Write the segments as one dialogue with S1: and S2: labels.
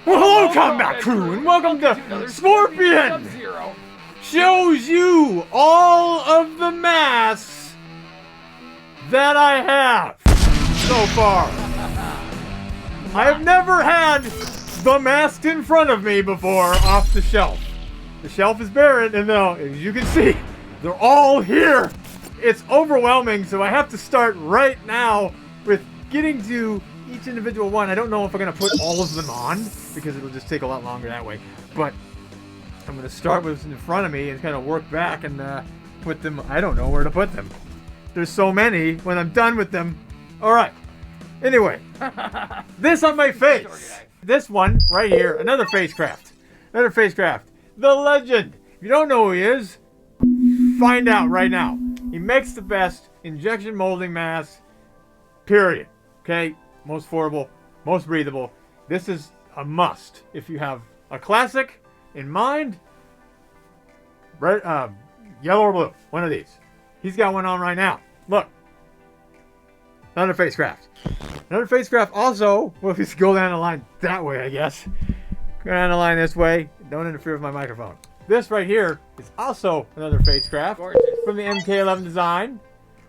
S1: Well, hello, combat crew, and welcome to Scorpion! Shows you all of the masks that I have so far. I have never had the mask in front of me before off the shelf. The shelf is barren, and now, as you can see, they're all here. It's overwhelming, so I have to start right now with getting to each individual one. I don't know if I'm going to put all of them on, because it'll just take a lot longer that way. But I'm going to start with what's in front of me and kind of work back and put them. I don't know where to put them. There's so many when I'm done with them. All right. Anyway, this on my face. This one right here, AnotherFaceCraft. AnotherFaceCraft. The legend. If you don't know who he is, find out right now. He makes the best injection molding masks, period. Okay? Most affordable, most breathable. This is a must. If you have a classic in mind, red, yellow or blue, one of these. He's got one on right now. Look. AnotherFaceCraft. AnotherFaceCraft also, well, if you go down the line that way, I guess. Go down the line this way. Don't interfere with my microphone. This right here is also AnotherFaceCraft from the MK11 design,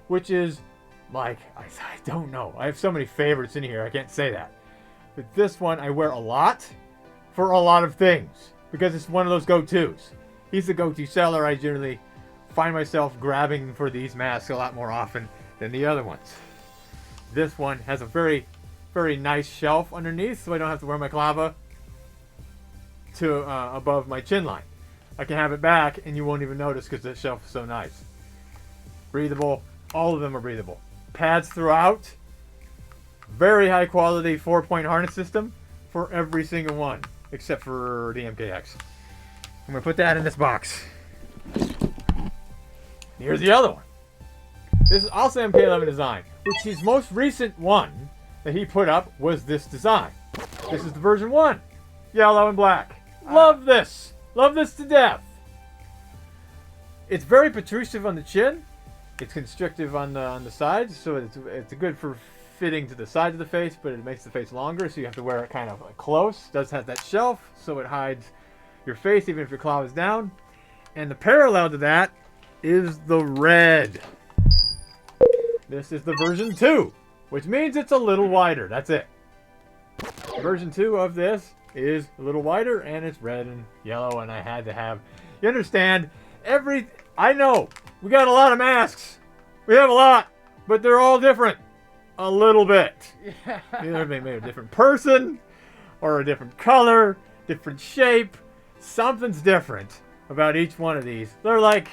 S1: which is like, I don't know. I have so many favorites in here, I can't say that. But this one I wear a lot for a lot of things because it's one of those go-tos. He's the go-to seller. I generally find myself grabbing for these masks a lot more often than the other ones. This one has a very, very nice shelf underneath, so I don't have to wear my clava to above my chin line. I can have it back, and you won't even notice because the shelf is so nice. Breathable. All of them are breathable. Pads throughout. Very high quality 4-point harness system for every single one, except for the MKX. I'm going to put that in this box. Here's the other one. This is also MK11 design, which his most recent one that he put up was this design. This is the version 1. Yellow and black. Love this. Love this to death. It's very protrusive on the chin. It's constrictive on the sides, so it's good for fitting to the side of the face, but it makes the face longer, so you have to wear it kind of like close. It does have that shelf, so it hides your face even if your claw is down. And the parallel to that is the red. This is the version 2, which means it's a little wider. That's it. Version 2 of this is a little wider, and it's red and yellow, and I had to have... You understand? I know, we got a lot of masks. We have a lot, but they're all different. A little bit. Yeah. Either maybe a different person, or a different color, different shape. Something's different about each one of these. They're like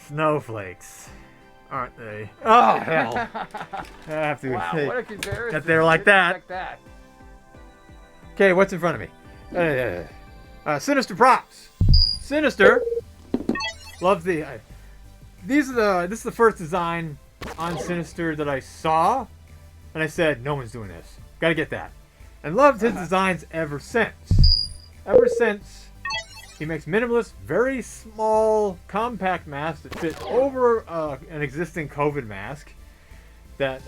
S1: snowflakes, aren't they? Oh, hell. I have to
S2: wow,
S1: say
S2: what a comparison.
S1: that they're like that.
S2: Like that.
S1: Okay, what's in front of me? SinisterPropz. Sinister. Love the... this is the first design on Sinister that I saw, and I said, no one's doing this. Gotta get that. And loved his designs ever since. Ever since, he makes minimalist, very small, compact masks that fit over an existing COVID mask that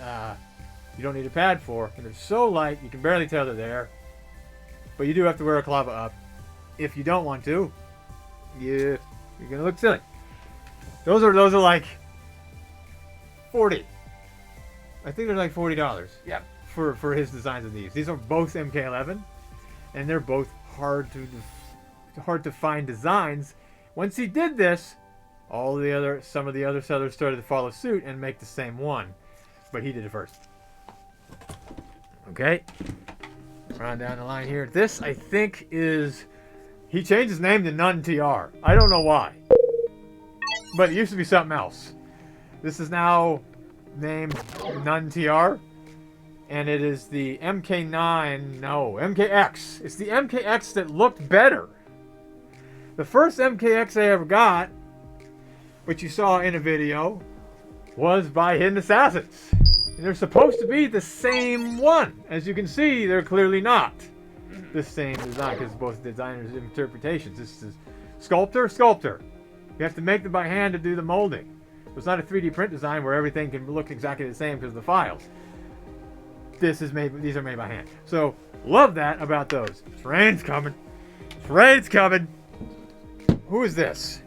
S1: you don't need a pad for, and they're so light you can barely tell they're there. But you do have to wear a clava up. If you don't want to, you're gonna look silly. Those are like 40. I think they're like $40.
S2: Yep.
S1: For his designs of these. These are both MK11, and they're both hard to find designs. Once he did this, some of the other sellers started to follow suit and make the same one, but he did it first. Okay. Run down the line here. This, I think, is... He changed his name to None TR. I don't know why. But it used to be something else. This is now named None TR. And it is the MK9... No, MKX. It's the MKX that looked better. The first MKX I ever got, which you saw in a video, was by Hidden Assassins. And they're supposed to be the same one. As you can see, they're clearly not the same design, because both designers' interpretations. This is sculptor. You have to make them by hand to do the molding. It's not a 3D print design where everything can look exactly the same because of the files. these are made by hand. So love that about those. Train's coming. Train's coming. Who is this?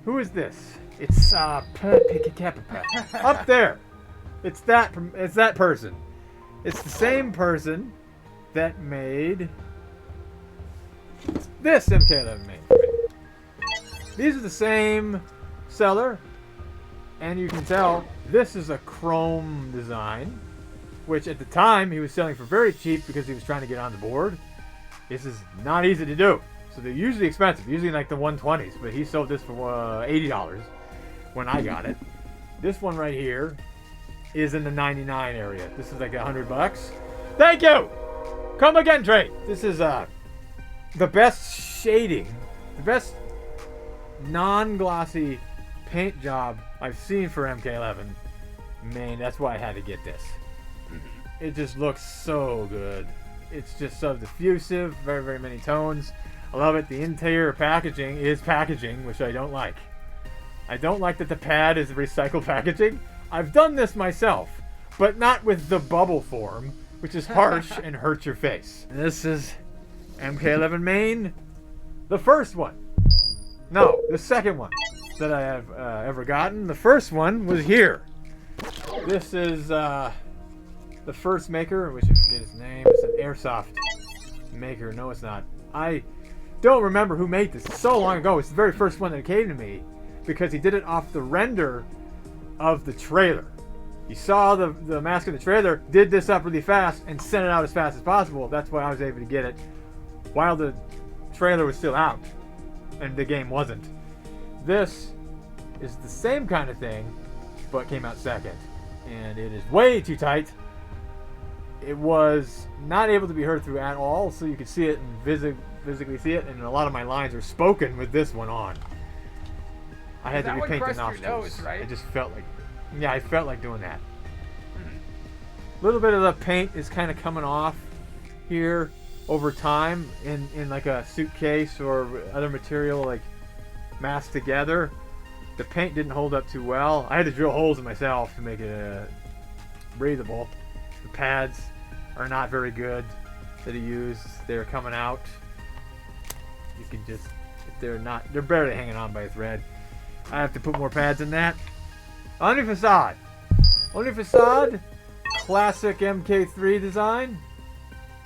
S1: Who is this? It's up there. It's that person. It's the same person that made this MK11 made for me. These are the same seller, and you can tell this is a chrome design, which at the time he was selling for very cheap because he was trying to get on the board. This is not easy to do. So they're usually expensive, usually like the 120s, but he sold this for $80 when I got it. This one right here is in the 99 area. This is like $100. Thank you! Come again, Trey. This is the best shading, the best non-glossy paint job I've seen for MK11. Man, that's why I had to get this. It just looks so good. It's just so diffusive, very, very many tones. I love it. The interior packaging is packaging, which I don't like. I don't like that the pad is recycled packaging. I've done this myself, but not with the bubble form, which is harsh and hurts your face. And this is MK11 main, the first one. No, the second one that I have ever gotten. The first one was here. This is the first maker, which I forget his name. It's an airsoft maker. No, it's not. I don't remember who made this. It's so long ago. It's the very first one that came to me because he did it off the render of the trailer. He saw the mask in the trailer, did this up really fast, and sent it out as fast as possible. That's why I was able to get it while the trailer was still out and the game wasn't. This is the same kind of thing, but came out second. And it is way too tight. It was not able to be heard through at all, so you could see it and physically see it, and a lot of my lines are spoken with this one on. I had to repaint the nostrils. Nose, right? I just felt like, yeah, I felt like doing that. A little bit of the paint is kind of coming off here over time in like a suitcase or other material like masked together. The paint didn't hold up too well. I had to drill holes in myself to make it breathable. The pads are not very good that he used. They're coming out. You can just, if they're barely hanging on by a thread. I have to put more pads in that. Onifacade. Onifacade. Classic MK3 design.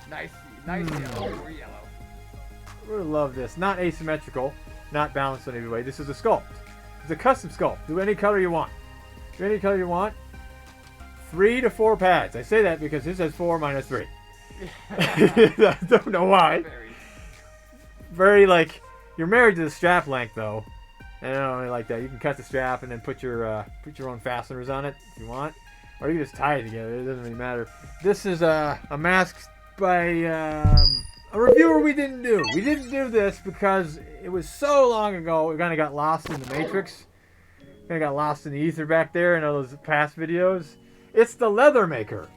S2: Nice yellow or yellow.
S1: I really love this. Not asymmetrical. Not balanced in any way. This is a sculpt. It's a custom sculpt. Do any color you want. Do any color you want. 3 to 4 pads. I say that because this has 4 minus 3. I don't know why. Very like, you're married to the strap length though. And I don't really like that. You can cut the strap and then put your own fasteners on it if you want. Or you can just tie it together. It doesn't really matter. This is a mask by a reviewer we didn't do. We didn't do this because it was so long ago. It kind of got lost in the matrix. Kind of got lost in the ether back there in all those past videos. It's the leather maker.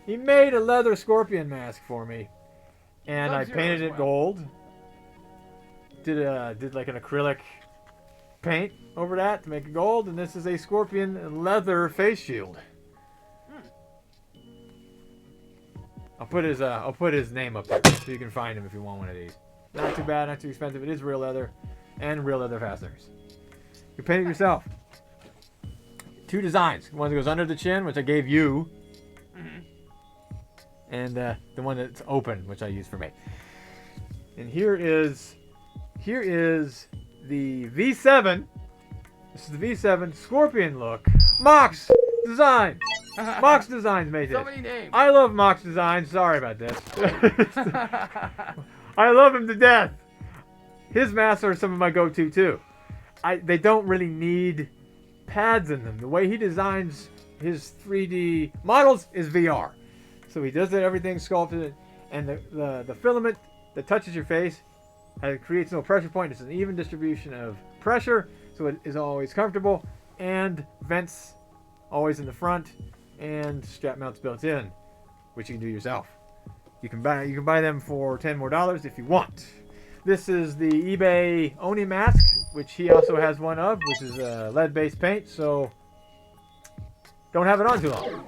S1: He made a leather scorpion mask for me. And I painted it gold. Did like an acrylic paint over that to make it gold. And this is a scorpion leather face shield. I'll put his name up there so you can find him if you want one of these. Not too bad, not too expensive. It is real leather and real leather fasteners. You paint it yourself. 2 designs. One that goes under the chin, which I gave you, and the one that's open, which I use for me. And here is the V7. This is the V7 Scorpion look. MawxDesigns. MawxDesigns made this.
S2: So many names.
S1: I love MawxDesigns. Sorry about this. I love him to death. His masks are some of my go-to too. They don't really need pads in them. The way he designs his 3D models is VR. So he does everything sculpted, and the filament that touches your face creates no pressure point. It's an even distribution of pressure, so it is always comfortable, and vents always in the front, and strap mounts built in, which you can do yourself. You can buy them for $10 more if you want. This is the eBay Oni mask, which he also has one of, which is lead-based paint, so don't have it on too long.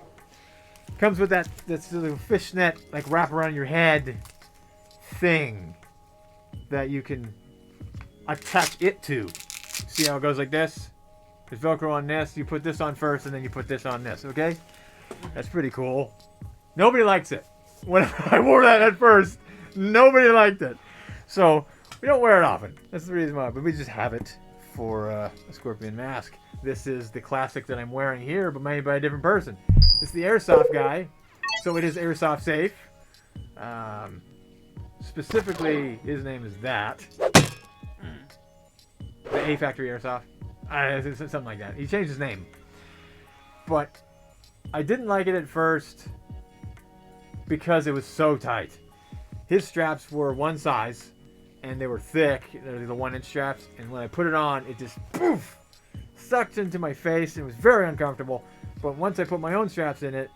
S1: Comes with that little fishnet like wrap around your head thing that you can attach it to. See how it goes like this? There's Velcro on this. You put this on first, and then you put this on this. Okay, that's pretty cool. Nobody likes it. When I wore that at first, nobody liked it. So we don't wear it often. That's the reason why. But we just have it for a scorpion mask. This is the Klassic that I'm wearing here, but made by a different person. It's the airsoft guy, so it is airsoft safe. Specifically, his name is that. The A Factory Airsoft. Something like that. He changed his name. But I didn't like it at first because it was so tight. His straps were one size, and they were thick. They're the 1-inch straps. And when I put it on, it just poof, sucked into my face. And it was very uncomfortable. But once I put my own straps in it,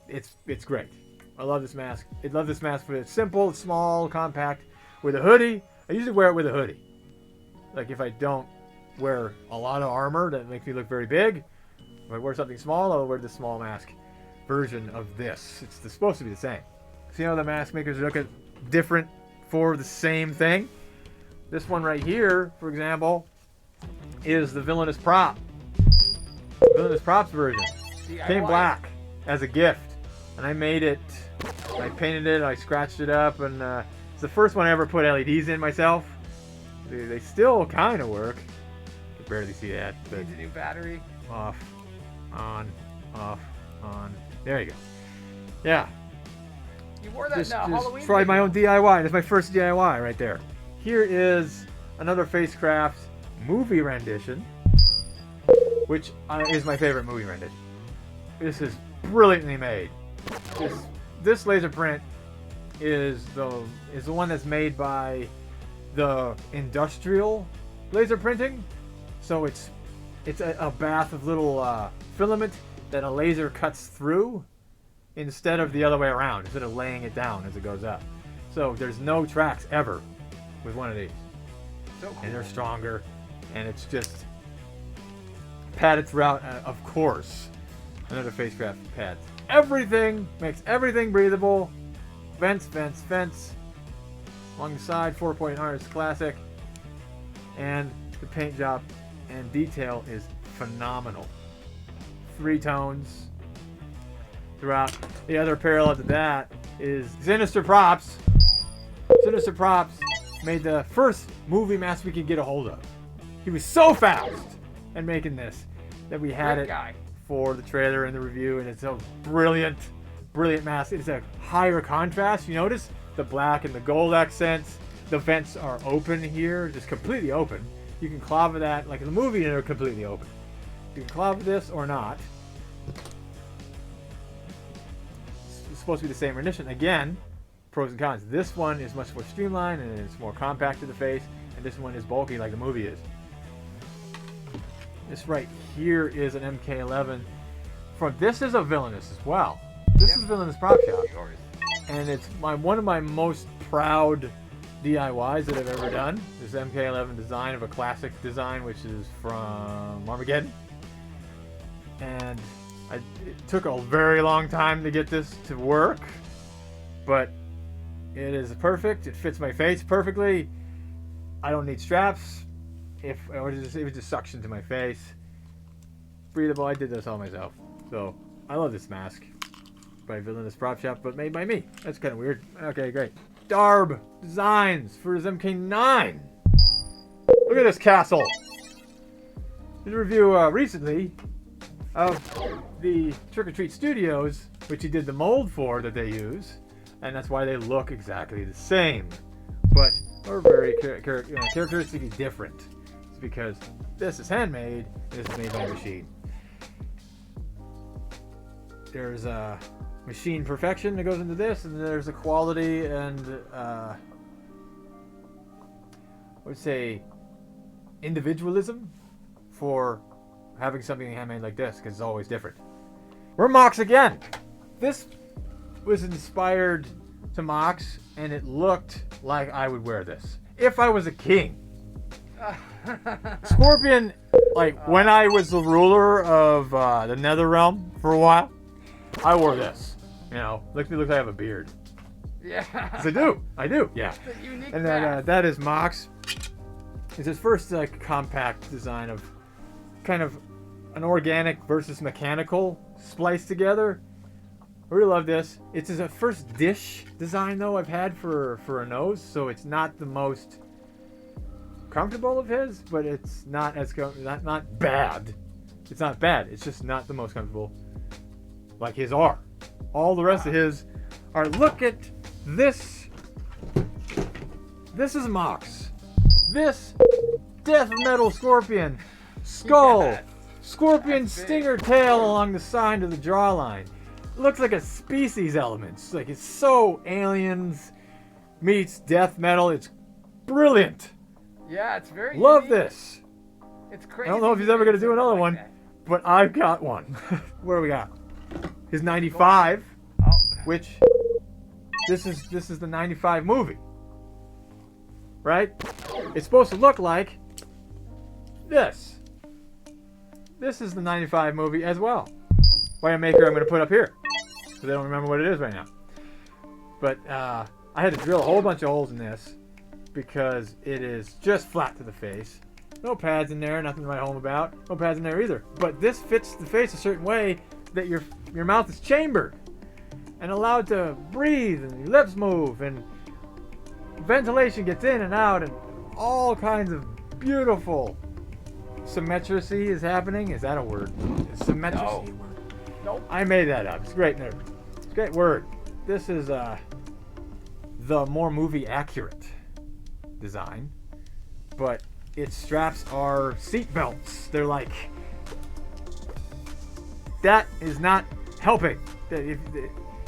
S1: it's great. I love this mask. I love this mask for it's simple, it's small, compact. With a hoodie, I usually wear it with a hoodie. Like if I don't wear a lot of armor that makes me look very big, if I wear something small, I'll wear the small mask version of this. It's supposed to be the same. See how the mask makers look at different for the same thing? This one right here, for example, is the VillainousPropz. VillainousPropz version. Came black as a gift. And I made it, I painted it, I scratched it up, and it's the first one I ever put LEDs in myself. They still kind of work. You can barely see that. But
S2: Needs a new battery.
S1: off, on, off, on. There you go. Yeah.
S2: You wore that
S1: Just
S2: Halloween.
S1: tried my own DIY. That's my first DIY right there. Here is AnotherFaceCraft movie rendition, which is my favorite movie rendition. This is brilliantly made. This laser print is the one that's made by the industrial laser printing. So it's a bath of little filament that a laser cuts through instead of the other way around, instead of laying it down as it goes up. So there's no tracks ever with one of these.
S2: So cool.
S1: And they're stronger, and it's just padded throughout, of course. AnotherFaceCraft pads everything, makes everything breathable. Vents. Along the side, 4-point harness Klassic. And the paint job and detail is phenomenal. 3 tones throughout. The other parallel to that is SinisterPropz. SinisterPropz made the first movie mask we could get a hold of. He was so fast at making this that we had
S2: Great
S1: it
S2: guy.
S1: for the trailer and the review, and it's a brilliant mask. It's a higher contrast. You notice the black and the gold accents. The vents are open here, just completely open. You can clobber that, like in the movie, they're completely open. You can clobber this or not. It's supposed to be the same rendition. Again, pros and cons. This one is much more streamlined and it's more compact to the face, and this one is bulky like the movie is. This right here is an MK11. This is a Villainous as well. This is VillainousPropShop. And it's one of my most proud DIYs that I've ever done. This MK11 design of a classic design, which is from Armageddon. And it took a very long time to get this to work, but it is perfect. It fits my face perfectly. I don't need straps. It was just suction to my face. Breathable. I did this all myself. So I love this mask by VillainousPropShop, but made by me. That's kind of weird. Okay, great. Darb Designs for his MK9. Look at this castle. Did a review recently of the Trick or Treat Studios, which he did the mold for that they use, and that's why they look exactly the same, but are very characteristically different. It's because this is handmade and this is made by a machine. There's a machine perfection that goes into this, and there's a quality and I would say individualism for having something handmade like this, because it's always different. We're Mawx again. This was inspired to Mawx, and it looked like I would wear this if I was a king. Scorpion, like when I was the ruler of the Nether Realm for a while, I wore this. You know, looks like I have a beard.
S2: Yeah.
S1: Yes, I do. Yeah.
S2: It's a unique
S1: And then
S2: mask.
S1: that is Mawx. It's his first like compact design of kind of an organic versus mechanical spliced together. I really love this. It's his first dish design though I've had for a nose, so it's not the most comfortable of his, but it's not as not bad. It's not bad. It's just not the most comfortable like his are. All the rest of his are. Look at this. This is Mawx. This death metal scorpion skull,
S2: Yes.
S1: scorpion
S2: That's big.
S1: stinger tail along the side of the jawline. It looks like a species element. It's like it's so aliens meets death metal. It's brilliant.
S2: Yeah, it's very
S1: Love
S2: unique.
S1: this.
S2: It's crazy.
S1: I don't know if he's ever gonna do
S2: something
S1: another
S2: like
S1: one,
S2: that.
S1: but I've got one. What do we got? His 95,
S2: Oh.
S1: which this is the 95 movie. Right? It's supposed to look like this. This is the 95 movie as well. By a maker I'm going to put up here. So they don't remember what it is right now. But I had to drill a whole bunch of holes in this because it is just flat to the face. No pads in there, nothing to write home about. No pads in there either. But this fits the face a certain way that your mouth is chambered and allowed to breathe and your lips move and ventilation gets in and out and all kinds of beautiful symmetry is happening. Is that a word? Symmetry.
S2: No. Nope.
S1: I made that up. It's a great nerd. It's a great word. This is the more movie accurate design, but its straps are seat belts. They're like, that is not helping. If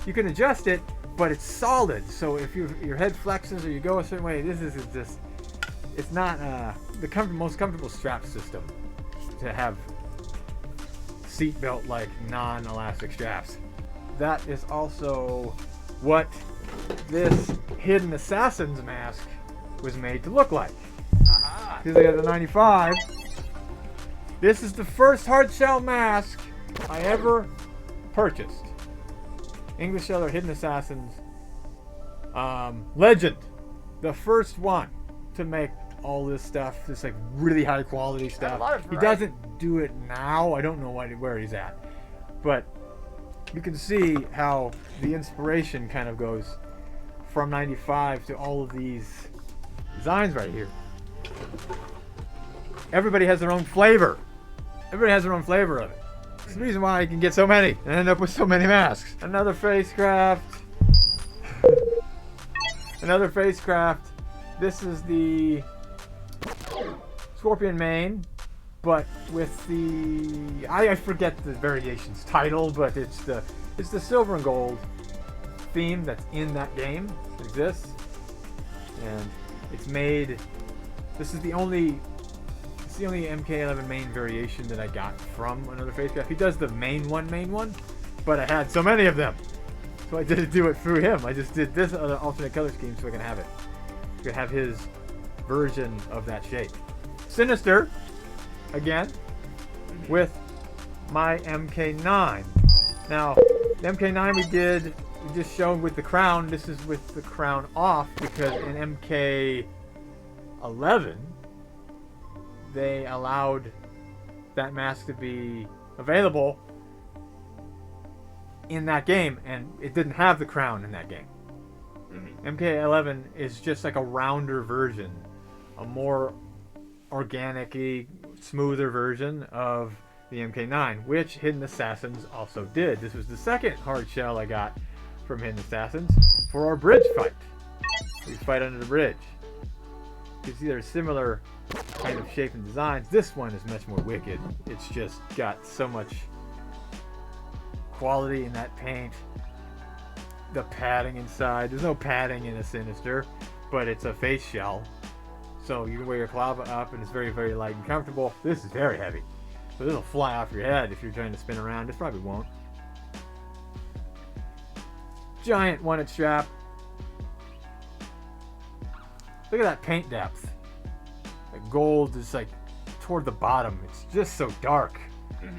S1: you can adjust it, but it's solid. So if your head flexes or you go a certain way, this is just, it's not the most comfortable strap system to have seatbelt like non-elastic straps. That is also what this Hidden Assassin's mask was made to look like.
S2: Aha.
S1: Because they got the 95. This is the first hard shell mask I ever purchased. English Seller Hidden Assassins Legend. The first one to make all this stuff, this like really high quality stuff.
S2: a lot of
S1: He
S2: variety.
S1: doesn't do it now. I don't know where he's at, but you can see how the inspiration kind of goes from 95 to all of these designs right here. Everybody has their own flavor. Everybody has their own flavor of it. It's the reason why I can get so many and end up with so many masks. AnotherFaceCraft. AnotherFaceCraft. This is the Scorpion mane, but with the I forget the variations title, but it's the silver and gold theme that's in that game. It exists, and it's made. This is the only MK11 main variation that I got from AnotherFaceCraft. He does the main one, but I had so many of them, so I didn't do it through him. I just did this other alternate color scheme so I can have it. I can have his version of that shape. Sinister, again, with my MK9. Now, the MK9 we just showed with the crown. This is with the crown off because in MK11, they allowed that mask to be available in that game, and it didn't have the crown in that game. MK11 is just like a rounder version, a more organic-y, smoother version of the MK9, which Hidden Assassins also did. This was the second hard shell I got from Hidden Assassins for our bridge fight. We fight under the bridge. You see they're similar kind of shape and designs. This one is much more wicked. It's just got so much quality in that paint. The padding inside. There's no padding in a Sinister, but it's a face shell. So you can wear your clava up and it's very, very light and comfortable. This is very heavy. So this will fly off your head if you're trying to spin around. This probably won't. Giant one-inch strap. Look at that paint depth. That gold is like toward the bottom. It's just so dark. You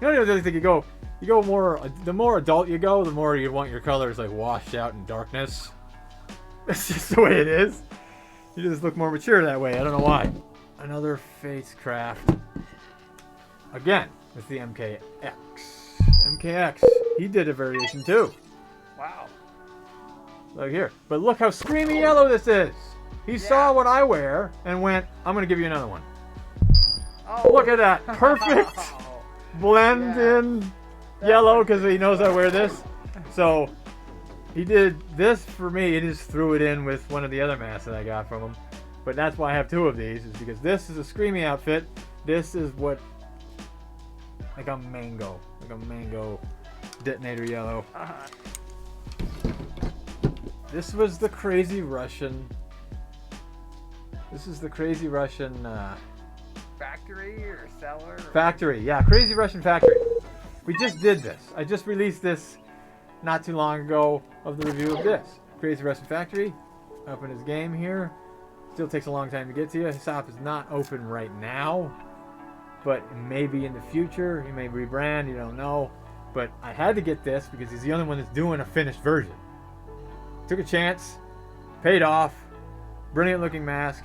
S1: don't even really think you go You go more, the more adult you go, the more you want your colors like washed out in darkness. That's just the way it is. You just look more mature that way. I don't know why. AnotherFaceCraft. Again, with the MKX. MKX, he did a variation too.
S2: Wow.
S1: Look here. But look how screamy yellow this is. He saw what I wear and went, I'm going to give you another one.
S2: Oh.
S1: Look at that. Perfect blend in yellow because he knows I wear this. So he did this for me. He just threw it in with one of the other masks that I got from him. But that's why I have two of these, is because this is a screamy outfit. This is what, like a mango detonator yellow. This was the crazy Russian. This is the crazy Russian
S2: factory or seller? Or
S1: factory. Yeah, crazy Russian factory. We just did this. I just released this not too long ago of the review of this. Crazy Russian factory. Up in his game here. Still takes a long time to get to you. His shop is not open right now, but maybe in the future. He may rebrand, you don't know. But I had to get this because he's the only one that's doing a finished version. Took a chance, paid off. Brilliant looking mask,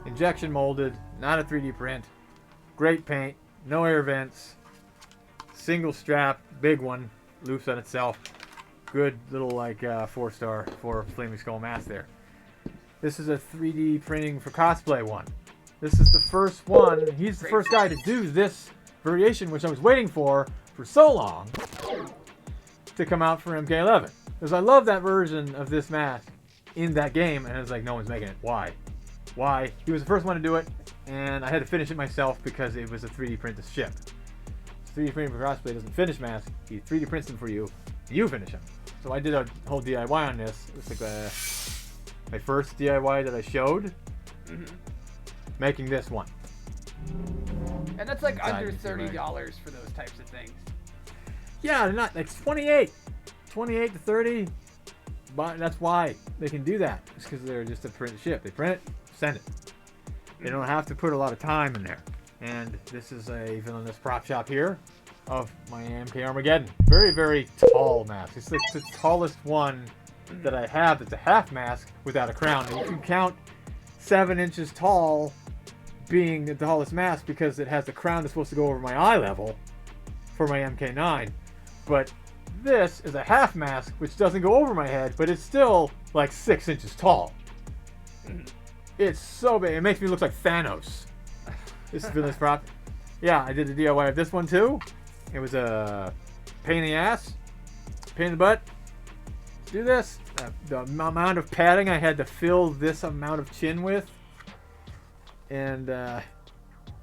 S1: injection molded, not a 3D print. Great paint, no air vents, single strap, big one, loops on itself. Good little like 4-star for Flaming Skull mask there. This is a 3D printing for cosplay one. This is the first one. He's the first guy to do this variation, which I was waiting for so long to come out for MK11. Because I love that version of this mask in that game, and I was like, no one's making it. Why? Why? He was the first one to do it, and I had to finish it myself because it was a 3D print to ship. 3D printing for cosplay doesn't finish masks. He 3D prints them for you. You finish them. So I did a whole DIY on this. It's like my first DIY that I showed. Making this one.
S2: And that's like under $30 for those types of things.
S1: Yeah, they're not. Like 28 to 30. But that's why they can do that. It's because they're just a print ship. They print it, send it. They don't have to put a lot of time in there. And this is a VillainousPropShop here of my MK Armageddon. Very, very tall mask. It's like the tallest one that I have. It's a half mask without a crown. And you can count 7 inches tall being the tallest mask because it has a crown that's supposed to go over my eye level for my MK9. But this is a half mask which doesn't go over my head, but it's still like 6 inches tall. It's so big. It makes me look like Thanos. This is VillainousPropz. Yeah, I did the DIY of this one too. It was a pain in the ass, pain in the butt. Do this. The amount of padding I had to fill this amount of chin with and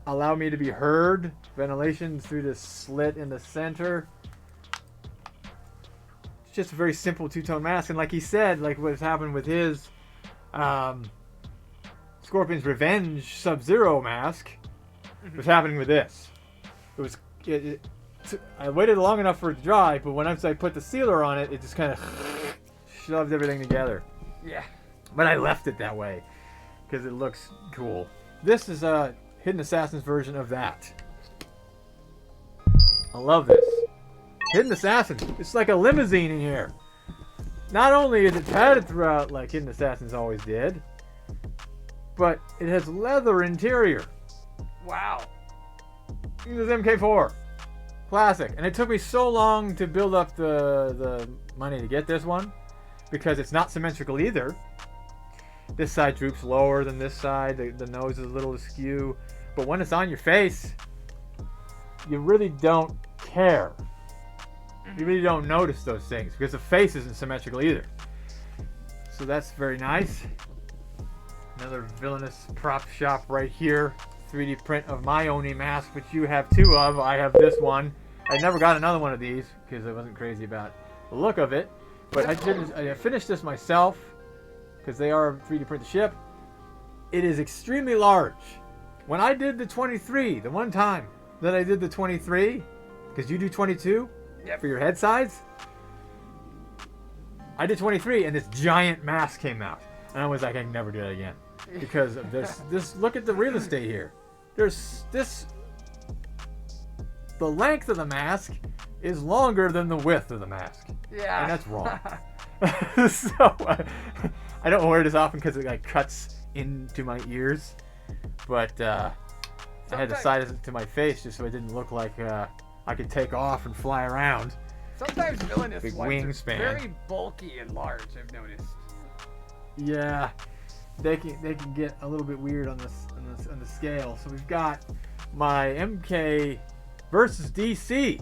S1: allow me to be heard. Ventilation through the slit in the center. It's just a very simple two-tone mask, and like he said, like what's happened with his Scorpion's Revenge Sub-Zero mask was happening with this. It was I waited long enough for it to dry, but once I put the sealer on it, it just kind of shoved everything together.
S2: Yeah.
S1: But I left it that way because it looks cool. This is a Hidden Assassin's version of that. I love this. Hidden Assassin. It's like a limousine in here. Not only is it padded throughout like Hidden Assassins always did, but it has leather interior.
S2: Wow.
S1: This is MK4. Classic. And it took me so long to build up the money to get this one because it's not symmetrical either. This side droops lower than this side. The nose is a little askew. But when it's on your face, you really don't care. You really don't notice those things because the face isn't symmetrical either. So that's very nice. Another VillainousPropShop right here. 3D print of my Oni mask, which you have 2 of. I have this one. I never got another one of these because I wasn't crazy about the look of it. But I finished this myself because they are 3D print to ship. It is extremely large. When I did the 23, the one time that I did the 23, because you do 22 for your head size, I did 23 and this giant mask came out. And I was like, I can never do that again. Because of this, look at the real estate here. There's this, the length of the mask is longer than the width of the mask.
S2: Yeah.
S1: And that's wrong. So I don't wear this often because it like cuts into my ears, but I had to size it to my face just so it didn't look like I could take off and fly around.
S2: Sometimes villainous
S1: Big
S2: ones
S1: wingspan.
S2: are very bulky and large, I've noticed.
S1: Yeah, they can get a little bit weird on the scale. So we've got my MK versus DC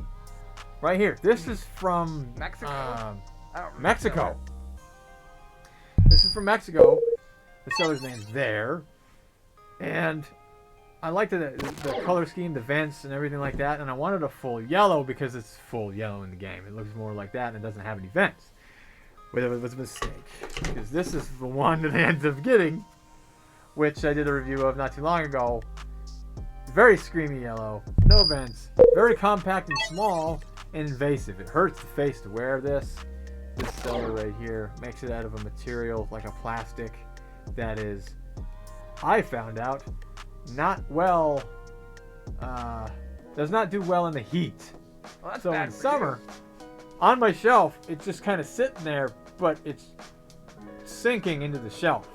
S1: right here. This is from
S2: Mexico? I don't remember.
S1: Mexico. This is from Mexico. The seller's name's there, and I liked the color scheme, the vents, and everything like that. And I wanted a full yellow because it's full yellow in the game. It looks more like that, and it doesn't have any vents. But it was a mistake because this is the one that I ended up getting, which I did a review of not too long ago. Very screamy yellow, no vents, very compact and small, and invasive. It hurts the face to wear this. This seller right here makes it out of a material like a plastic that is, I found out, not well, does not do well in the heat.
S2: Well, that's
S1: So
S2: bad
S1: in
S2: for
S1: summer,
S2: you.
S1: on my shelf, it's just kind of sitting there, but it's sinking into the shelf.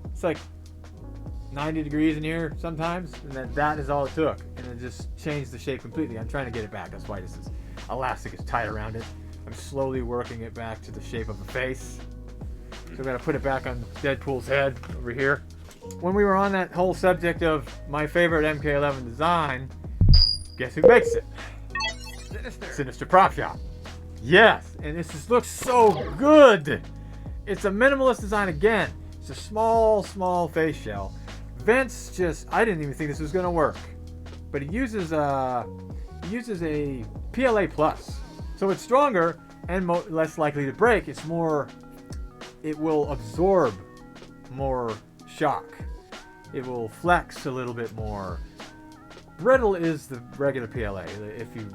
S1: It's like 90 degrees in here sometimes, and then that is all it took, and it just changed the shape completely. I'm trying to get it back. That's why this is elastic is tied around it. I'm slowly working it back to the shape of a face. So I'm gonna put it back on Deadpool's head over here. When we were on that whole subject of my favorite MK11 design, guess who makes it? SinisterPropShop. Yes, and this just looks so good. It's a minimalist design again. It's a small face shell. Vents just, I didn't even think this was gonna work, but it uses a PLA plus, so it's stronger and less likely to break. It's more, it will absorb more shock. It will flex a little bit more. Brittle is the regular PLA. If you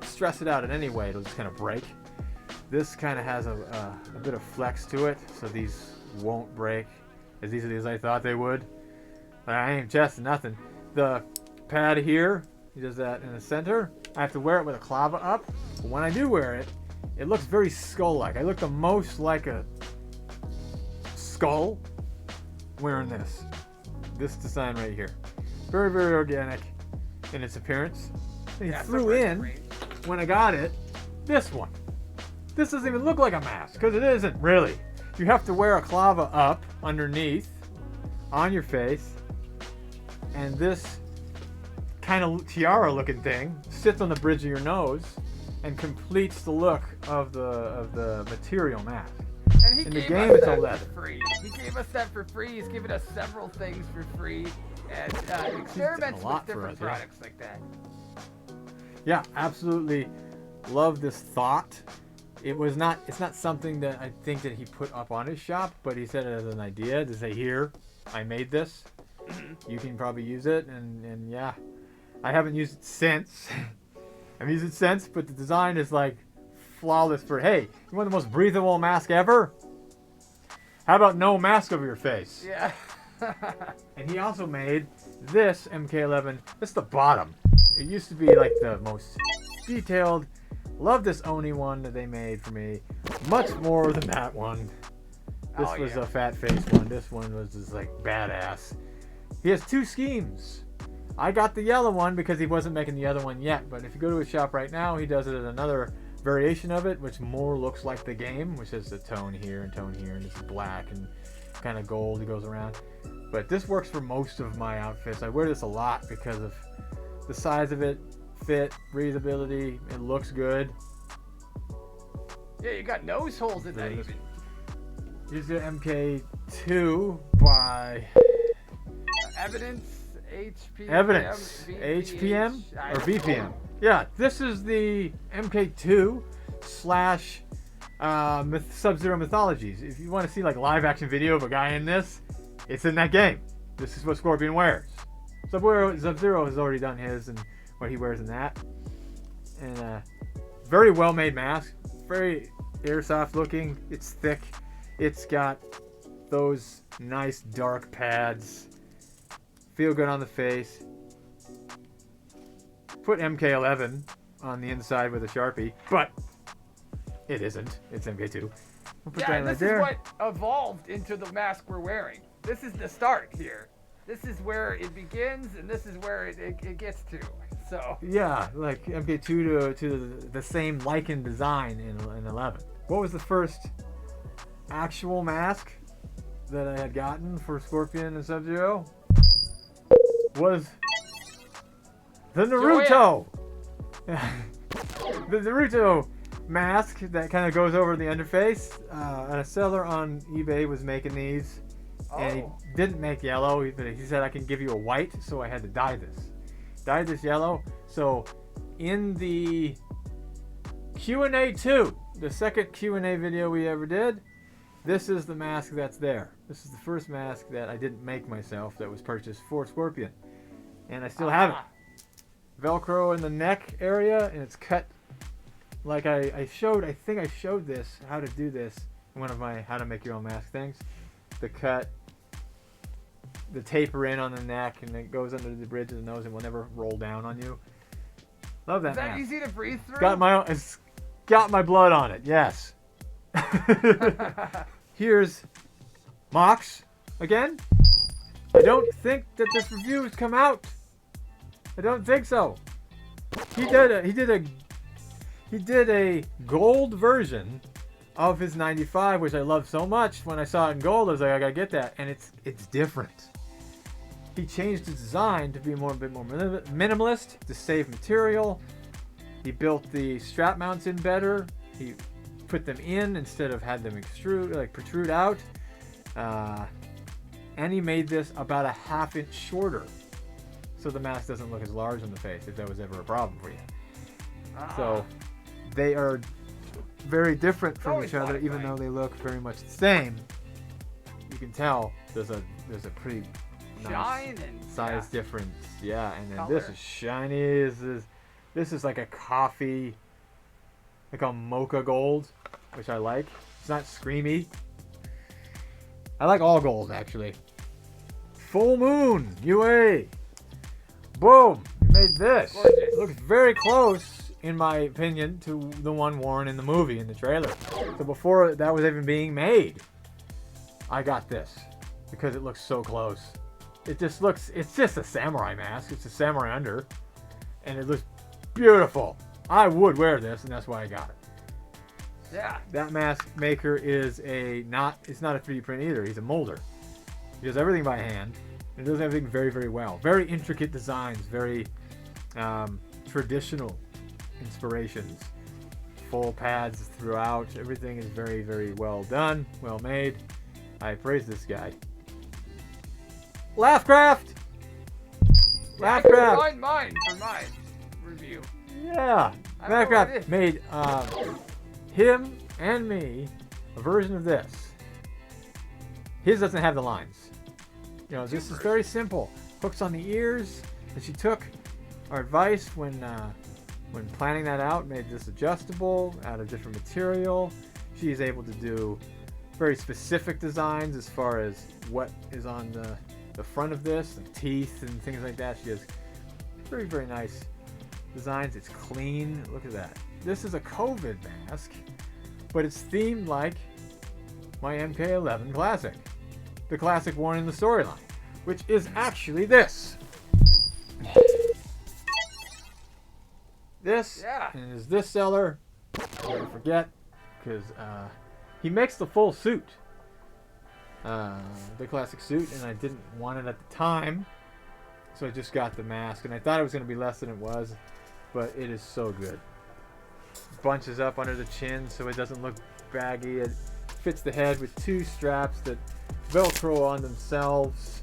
S1: stress it out in any way, it'll just kind of break. This kind of has a bit of flex to it, so these won't break as easily as I thought they would. I ain't testing nothing. The pad here, he does that in the center. I have to wear it with a clava up, but when I do wear it, it looks very skull-like. I look the most like a skull wearing this design right here. Very, very organic in its appearance. And he threw in, when I got it, this one. This doesn't even look like a mask, because it isn't really. You have to wear a clava up underneath on your face, and this kind of tiara looking thing sits on the bridge of your nose and completes the look of the material mask.
S2: And he
S1: in the
S2: gave
S1: game,
S2: us
S1: it's
S2: that
S1: all leather.
S2: for free. He gave us that for free. He's given us several things for free, and experiments with different products like that.
S1: Yeah, absolutely love this thought. It's not something that I think that he put up on his shop, but he said it as an idea to say, here, I made this. You can probably use it, and yeah. I haven't used it since. I've used it since, but the design is like flawless for, hey, you want the most breathable mask ever? How about no mask over your face?
S2: Yeah.
S1: And he also made this MK11. This is the bottom. It used to be like the most detailed. Love this Oni one that they made for me. Much more than that one. This was a fat face one. This one was just like badass. He has two schemes. I got the yellow one because he wasn't making the other one yet. But if you go to his shop right now, he does it in another variation of it, which more looks like the game, which is the tone here, and it's black and kind of gold. It goes around. But this works for most of my outfits. I wear this a lot because of the size of it, fit, breathability. It looks good.
S2: Yeah, you got nose holes in that even.
S1: Here's the MK2 by
S2: Evidence HPM.
S1: HPM or VPM. Yeah, this is the MK2 slash Sub-Zero Mythologies. If you want to see like live action video of a guy in this, it's in that game. This is what Scorpion wears. Sub-Zero has already done his and what he wears in that. And very well made mask. Very airsoft looking. It's thick. It's got those nice dark pads. Feel good on the face. put MK11 on the inside with a Sharpie, but it isn't. It's MK2. We'll put that right
S2: this
S1: there.
S2: is what evolved into the mask we're wearing. This is the start here. This is where it begins, and this is where it gets to. So
S1: yeah, like MK2 to the same lichen design in 11. What was the first actual mask that I had gotten for Scorpion and Sub-Zero? Was the Naruto. The Naruto mask that kind of goes over the underface. A seller on eBay was making these, and he didn't make yellow. He said, I can give you a white, so I had to dye this. Dyed this yellow. So in the Q&A 2, the second Q&A video we ever did, this is the mask that's there. This is the first mask that I didn't make myself that was purchased for Scorpion. And I still have it. Velcro in the neck area, and it's cut like I think I showed this, how to do this in one of my how to make your own mask things. The cut, the taper in on the neck, and it goes under the bridge of the nose and will never roll down on you. Love that mask.
S2: Is that easy to breathe through?
S1: It's got my blood on it, yes. Here's Mawx again. I don't think that this review has come out. I don't think so. He did a gold version of his 95, which I love so much. When I saw it in gold, I was like, I gotta get that, and it's different. He changed the design to be a bit more minimalist, to save material. He built the strap mounts in better. He put them in instead of had them protrude out. And he made this about a ½ inch shorter, so the mask doesn't look as large on the face, if that was ever a problem for you. So they are very different from each other, even though they look very much the same. You can tell there's a pretty nice size difference. Yeah, and then this is shiny. This is like a coffee, like a mocha gold, which I like. It's not screamy. I like all gold, actually. Full Moon UA. Boom! Made this. It looks very close, in my opinion, to the one worn in the movie, in the trailer. So before that was even being made, I got this because it looks so close. It's just a samurai mask. It's a samurai under, and it looks beautiful. I would wear this, and that's why I got it.
S2: Yeah.
S1: That mask maker is it's not a 3D print either. He's a molder. He does everything by hand, and does everything very, very well. Very intricate designs, very traditional inspirations. Full pads throughout. Everything is very, very well done, well made. I praise this guy. LaughCraft! LaughCraft!
S2: Find mine for my review.
S1: Yeah. LaughCraft made him and me a version of this. His doesn't have the lines. You know, this is very simple. Hooks on the ears. And she took our advice when planning that out, made this adjustable out of different material. She's able to do very specific designs as far as what is on the front of this, the teeth and things like that. She has very, very nice designs. It's clean. Look at that. This is a COVID mask, but it's themed like my MK11 Classic. The Classic worn in the storyline, which is actually this. This, and is this seller, I forget, because he makes the full suit, the Classic suit, and I didn't want it at the time, so I just got the mask, and I thought it was going to be less than it was, but it is so good. Bunches up under the chin so it doesn't look baggy. It fits the head with two straps that Velcro on themselves.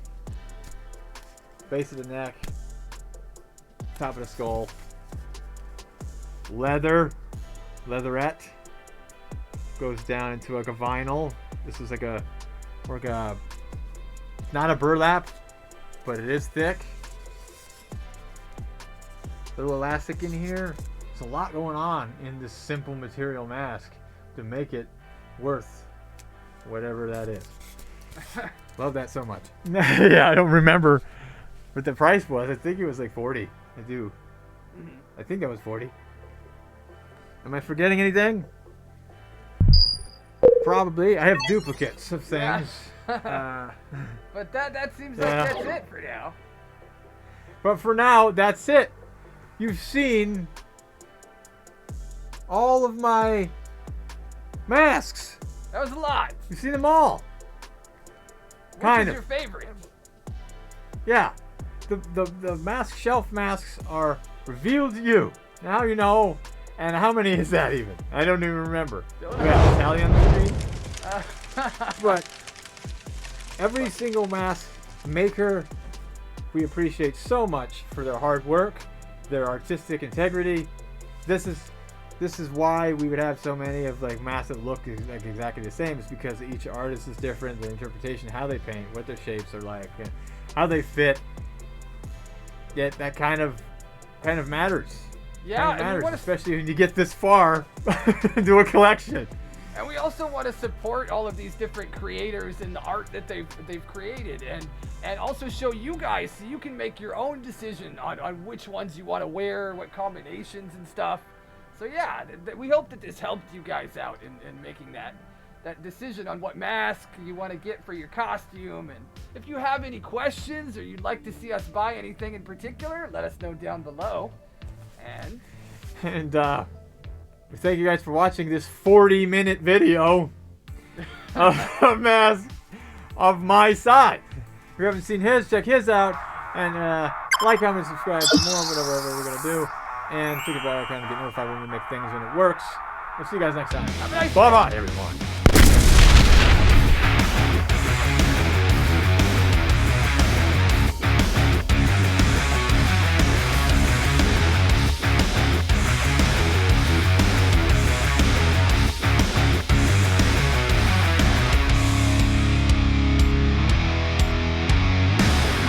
S1: Base of the neck, top of the skull. Leatherette. Goes down into like a vinyl. This is like a not a burlap, but it is thick. Little elastic in here. There's a lot going on in this simple material mask to make it worth whatever that is. Love that so much. Yeah, I don't remember what the price was. I think it was like 40. I do. I think that was 40. Am I forgetting anything? Probably. I have duplicates of things.
S2: But that seems like that's it for now.
S1: But for now, that's it. You've seen all of my masks.
S2: That was a lot.
S1: You've seen them all.
S2: Which is your favorite?
S1: Yeah. The mask shelf masks are revealed to you. Now you know. And how many is that even? I don't even remember. We have a tally on the screen. But every single mask maker, we appreciate so much for their hard work, their artistic integrity. This is why we would have so many of like masks that look like exactly the same. It's because each artist is different, their interpretation, how they paint, what their shapes are like, and how they fit. Yet that kind of matters.
S2: Yeah,
S1: kind of matters, especially when you get this far into a collection.
S2: And we also want to support all of these different creators and the art that they've created, and also show you guys so you can make your own decision on which ones you want to wear, what combinations and stuff. So yeah, we hope that this helped you guys out in making that decision on what mask you want to get for your costume. And if you have any questions or you'd like to see us buy anything in particular, let us know down below. And
S1: we thank you guys for watching this 40-minute video of a mask of my side. If you haven't seen his, check his out, and like, comment, subscribe for more, whatever we're gonna do, and think about it, kind of get notified when we make things when it works. We'll see you guys next time.
S2: have a nice
S1: Bye bye, everyone.